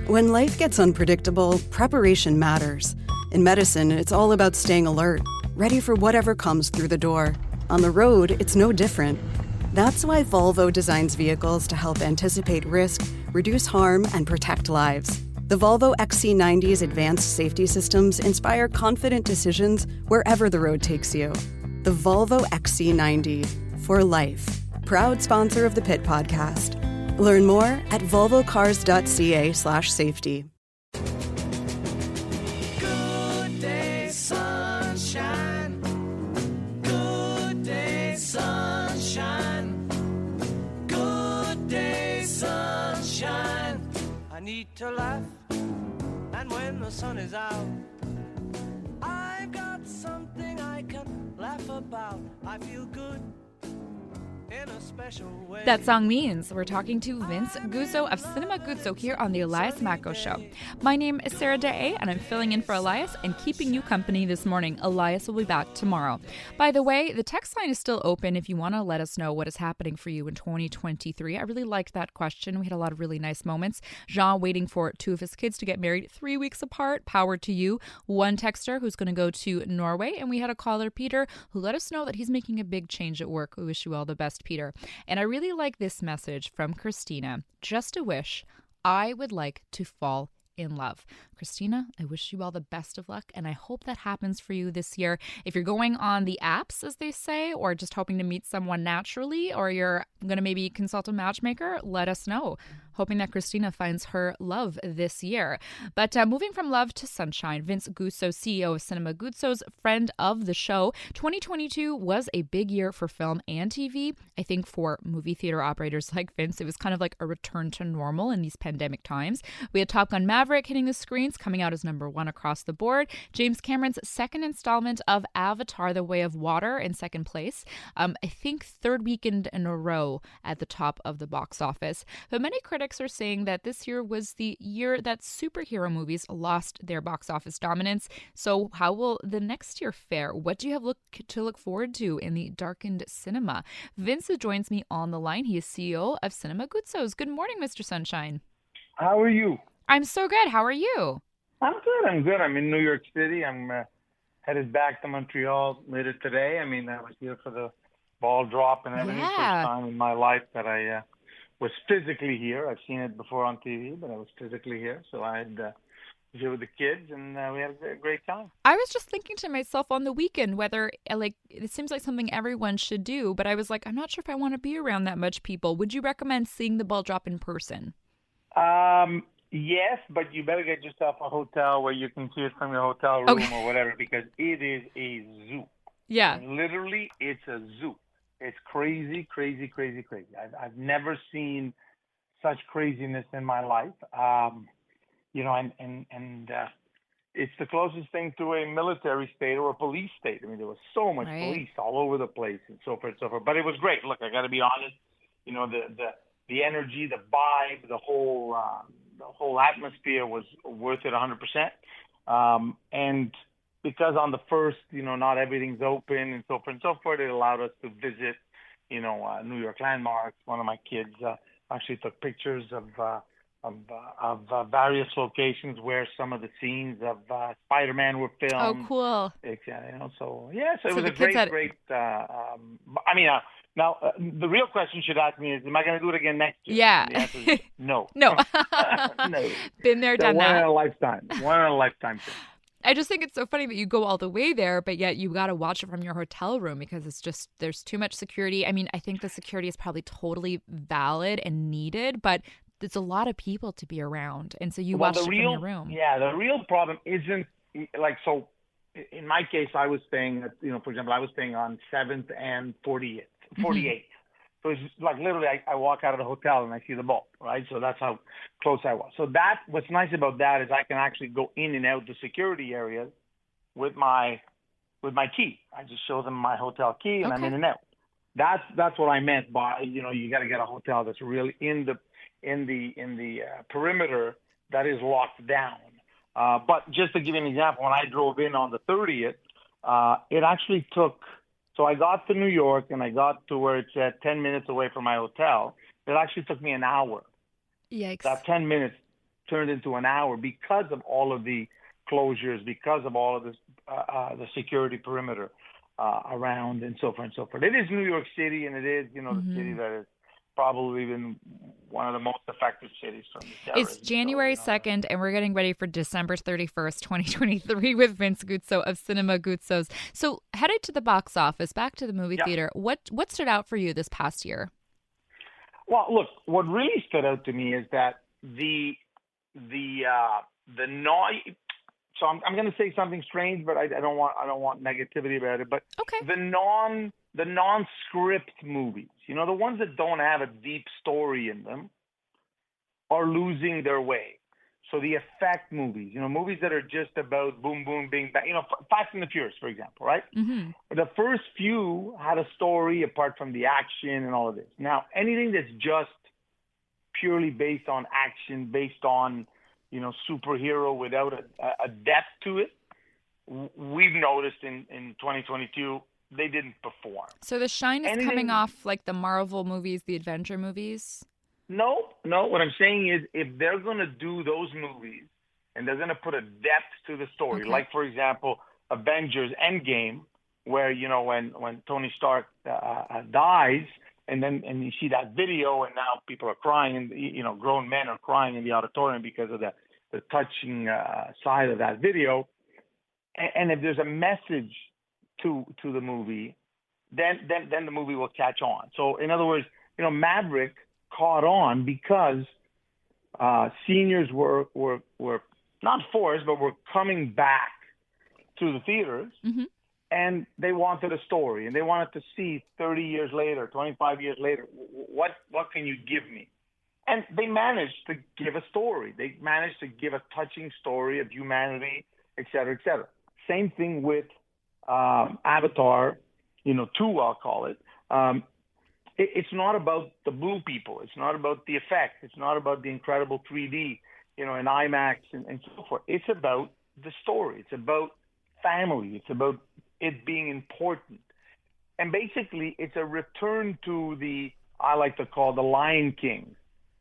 When life gets unpredictable, preparation matters. In medicine, it's all about staying alert, ready for whatever comes through the door. On the road, it's no different. That's why Volvo designs vehicles to help anticipate risk, reduce harm, and protect lives. The Volvo XC90's advanced safety systems inspire confident decisions wherever the road takes you. The Volvo XC90, for life. Proud sponsor of the Pit Podcast. Learn more at volvocars.ca/safety. Good day, sunshine. Good day, sunshine. Good day, sunshine. I need to laugh, and when the sun is out, I've got something I can laugh about. I feel good in a special way. That song means we're talking to Vince Guzzo of Cinemas Guzzo here on the Elias Macco Show. My name is Sarah Deshaies, and I'm filling in for Elias and keeping you company this morning. Elias will be back tomorrow. By the way, the text line is still open if you want to let us know what is happening for you in 2023. I really liked that question. We had a lot of really nice moments. Jean waiting for two of his kids to get married 3 weeks apart. Power to you. One texter who's going to go to Norway, and we had a caller, Peter, who let us know that he's making a big change at work. We wish you all the best, Peter. And I really like this message from Christina. Just a wish. I would like to fall in love. Christina, I wish you all the best of luck, and I hope that happens for you this year. If you're going on the apps, as they say, or just hoping to meet someone naturally, or you're going to maybe consult a matchmaker, let us know. Hoping that Christina finds her love this year. But moving from love to sunshine, Vince Guzzo, CEO of Cinemas Guzzo's friend of the show. 2022 was a big year for film and TV. I think for movie theater operators like Vince, it was kind of like a return to normal in these pandemic times. We had Top Gun Maverick hitting the screens, coming out as #1 across the board. James Cameron's second installment of Avatar: The Way of Water in second place. I think third weekend in a row at the top of the box office. But many critics are saying that this year was the year that superhero movies lost their box office dominance. So how will the next year fare? What do you have to look forward to in the darkened cinema? Vince joins me on the line. He is CEO of Cinemas Guzzo's. Good morning, Mr. Sunshine. How are you? I'm so good. How are you? I'm good. I'm in New York City. I'm headed back to Montreal later today. I was here for the ball drop and everything. Yeah. First time in my life that I was physically here. I've seen it before on TV, but I was physically here. So I had was here with the kids, and we had a great time. I was just thinking to myself on the weekend whether, it seems like something everyone should do, but I was like, I'm not sure if I want to be around that much people. Would you recommend seeing the ball drop in person? Yes, but you better get yourself a hotel where you can see it from your hotel room or whatever, because it is a zoo. Yeah. Literally, it's a zoo. It's crazy, crazy, crazy, crazy. I've never seen such craziness in my life. It's the closest thing to a military state or a police state. There was so much police all over the place and so forth and so forth. But it was great. Look, I got to be honest. The energy, the vibe, the whole atmosphere was worth it 100%. And because on the first, not everything's open and so forth and so forth, it allowed us to visit, New York landmarks. One of my kids actually took pictures of various locations where some of the scenes of Spider-Man were filmed. Oh, cool. So it was a great. Now, the real question you should ask me is, am I going to do it again next year? Yeah. And the answer is no. No. No. Been there, done that. One in a lifetime. Thing. I just think it's so funny that you go all the way there, but yet you got to watch it from your hotel room because it's just, there's too much security. I think the security is probably totally valid and needed, but there's a lot of people to be around. And so you watch it from your room. Yeah, the real problem isn't so in my case, I was staying at, for example, I was staying on 7th and 48th. So it's like literally I walk out of the hotel and I see the ball, right? So that's how close I was. So what's nice about that is I can actually go in and out the security areas with my key. I just show them my hotel key and I'm in and out. That's what I meant by, you got to get a hotel that's really in the perimeter that is locked down. But just to give you an example, when I drove in on the 30th, it actually took. So I got to New York and I got to where it's at 10 minutes away from my hotel. It actually took me an hour. Yikes. That 10 minutes turned into an hour because of all of the closures, because of all of this, the security perimeter around, and so forth and so forth. It is New York City, and it is, the city that is probably been one of the most affected cities from the terrorism. It's January 2nd, and we're getting ready for December 31st, 2023 with Vince Guzzo of Cinema Guzzo's. So headed to the box office, back to the movie theater, what stood out for you this past year? Well, look, what really stood out to me is that the noise. So I'm going to say something strange, but I don't want negativity about it. But okay. the non-script movies, the ones that don't have a deep story in them, are losing their way. So the effect movies, movies that are just about boom, boom, bing, bang, Fast and the Furious, for example, right? Mm-hmm. The first few had a story apart from the action and all of this. Now, anything that's just purely based on action, based on superhero without a depth to it, we've noticed in 2022 they didn't perform. So the shine is coming off like the Marvel movies, the adventure movies? No. What I'm saying is, if they're going to do those movies and they're going to put a depth to the story, like, for example, Avengers Endgame, where, when Tony Stark dies, and you see that video, and now people are crying, and, grown men are crying in the auditorium because of the touching side of that video. And if there's a message to the movie, then the movie will catch on. So in other words, Maverick caught on because seniors were not forced, but were coming back to the theaters, and they wanted a story, and they wanted to see 30 years later, 25 years later, what can you give me? And they managed to give a story. They managed to give a touching story of humanity, et cetera, et cetera. Same thing with Avatar, 2, I'll call it. It's not about the blue people. It's not about the effect. It's not about the incredible 3D, in IMAX and so forth. It's about the story. It's about family. It's about it being important. And basically, it's a return to I like to call the Lion King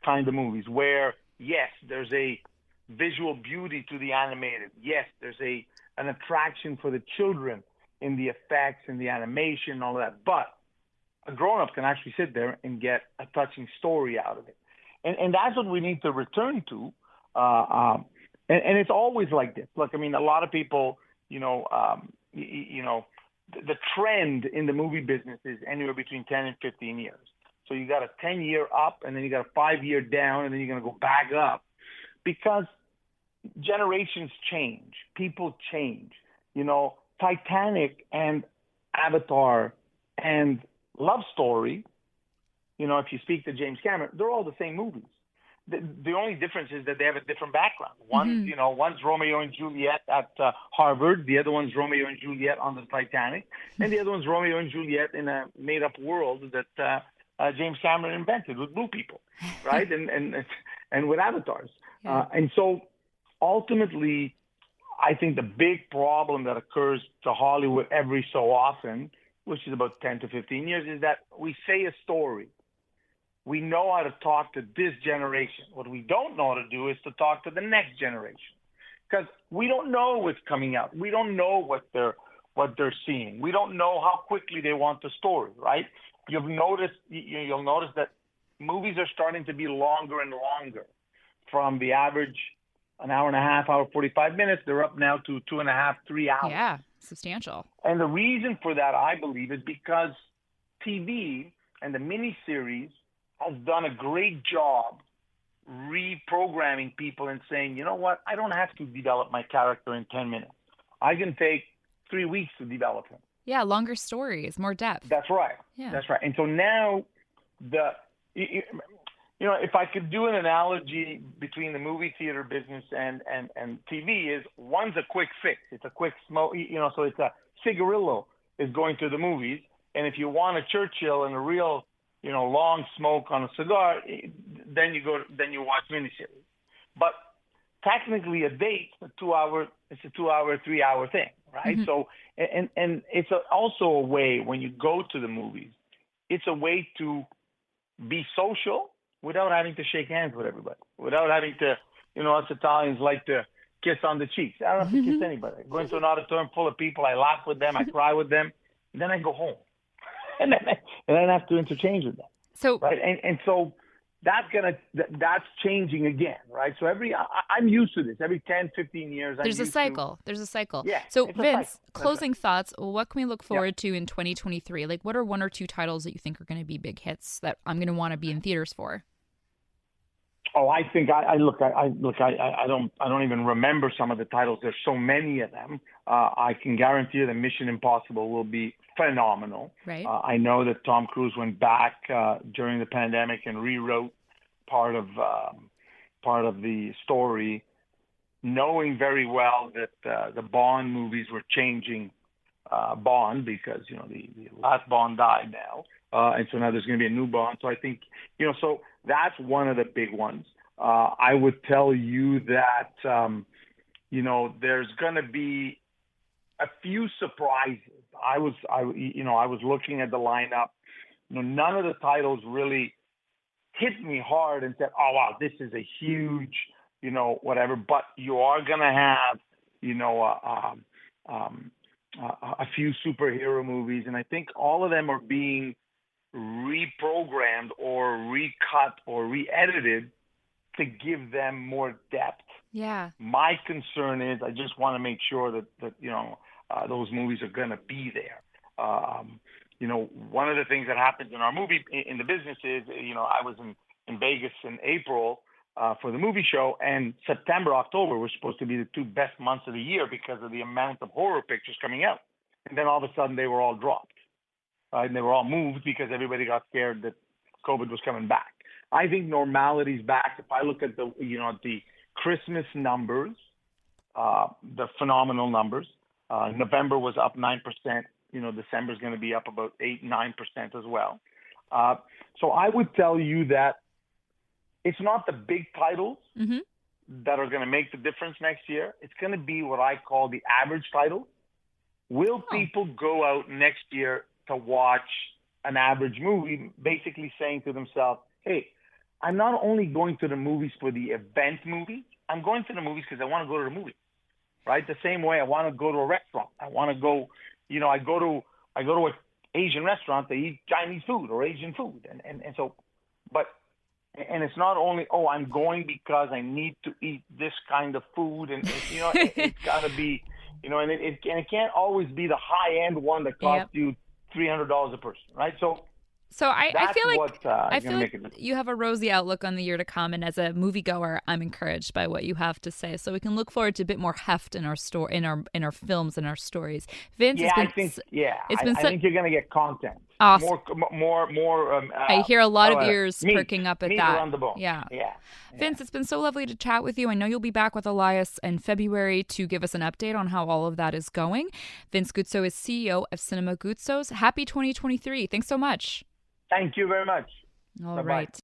kind of movies, where, yes, there's a visual beauty to the animated. Yes, there's an attraction for the children in the effects and the animation and all that. But a grown-up can actually sit there and get a touching story out of it. And that's what we need to return to. And it's always like this. Look, a lot of people, the trend in the movie business is anywhere between 10 and 15 years. So you got a 10-year up, and then you got a 5-year down, and then you're going to go back up, because generations change, people change. Titanic and Avatar and Love Story, if you speak to James Cameron, they're all the same movies. The only difference is that they have a different background. One's Romeo and Juliet at Harvard, the other one's Romeo and Juliet on the Titanic, and the other one's Romeo and Juliet in a made-up world that James Cameron invented with blue people, right? and with avatars. Yeah. And so ultimately, I think the big problem that occurs to Hollywood every so often, which is about 10 to 15 years, is that we say a story. We know how to talk to this generation. What we don't know how to do is to talk to the next generation, because we don't know what's coming out. We don't know what they're seeing. We don't know how quickly they want the story, right? You'll notice that movies are starting to be longer and longer. From the average an hour and a half, hour 45 minutes, they're up now to 2.5, 3 hours. Yeah, substantial. And the reason for that, I believe, is because TV and the miniseries has done a great job reprogramming people and saying, you know what, I don't have to develop my character in 10 minutes. I can take 3 weeks to develop him. Yeah, longer stories, more depth. That's right. Yeah. That's right. And so now if I could do an analogy between the movie theater business and TV, is one's a quick fix. It's a quick smoke, so it's a cigarillo is going to the movies. And if you want a Churchill and a real, long smoke on a cigar, then you watch miniseries. But technically a date, it's a 2 hour, 3 hour thing, right? Mm-hmm. So, and it's also a way, when you go to the movies, it's a way to be social without having to shake hands with everybody, without having to, us Italians like to kiss on the cheeks. I don't have to kiss anybody. I go into an auditorium full of people. I laugh with them. I cry with them. And then I go home. And then I have to interchange with them. So right, and so that's changing again, right? So I'm used to this. Every 10, 15 years, there's a cycle. There's a cycle. Yeah. So Vince, closing thoughts. What can we look forward to in 2023? Like, what are one or two titles that you think are going to be big hits that I'm going to want to be in theaters for? Oh, I think I don't even remember some of the titles. There's so many of them. I can guarantee you that Mission Impossible will be phenomenal. Right. I know that Tom Cruise went back during the pandemic and rewrote part of the story, knowing very well that the Bond movies were changing Bond because the last Bond died now, and so now there's going to be a new Bond. So I think so that's one of the big ones. I would tell you that there's going to be a few surprises. I was looking at the lineup. None of the titles really hit me hard and said, "Oh wow, this is a huge, whatever." But you are going to have, a few superhero movies, and I think all of them are being reprogrammed or recut or re-edited to give them more depth. Yeah. My concern is I just want to make sure that those movies are going to be there. One of the things that happens in our movie in the business is, I was in Vegas in April for the movie show, and September, October were supposed to be the two best months of the year because of the amount of horror pictures coming out. And then all of a sudden they were all dropped. And they were all moved because everybody got scared that COVID was coming back. I think normality's back. If I look at the Christmas numbers, the phenomenal numbers, November was up 9%. December's going to be up about 8-9% as well. So I would tell you that it's not the big titles that are going to make the difference next year. It's going to be what I call the average titles. Will people go out next year to watch an average movie, basically saying to themselves, hey, I'm not only going to the movies for the event movie, I'm going to the movies because I want to go to the movie, right? The same way I want to go to a restaurant. I want to go, I go to an Asian restaurant to eat Chinese food or Asian food. And so, and it's not only, I'm going because I need to eat this kind of food. And, it's got to be, and it can't always be the high-end one that costs you $300 a person, right? So I feel like you have a rosy outlook on the year to come, and as a moviegoer, I'm encouraged by what you have to say. So we can look forward to a bit more heft in our in our films and our stories. Vince, I think you're going to get content. Awesome. More. I hear a lot of ears meat, perking up at meat that. around the bone. Yeah. Yeah. Vince, it's been so lovely to chat with you. I know you'll be back with Elias in February to give us an update on how all of that is going. Vince Guzzo is CEO of Cinema Guzzo's. Happy 2023. Thanks so much. Thank you very much. All Bye-bye. right.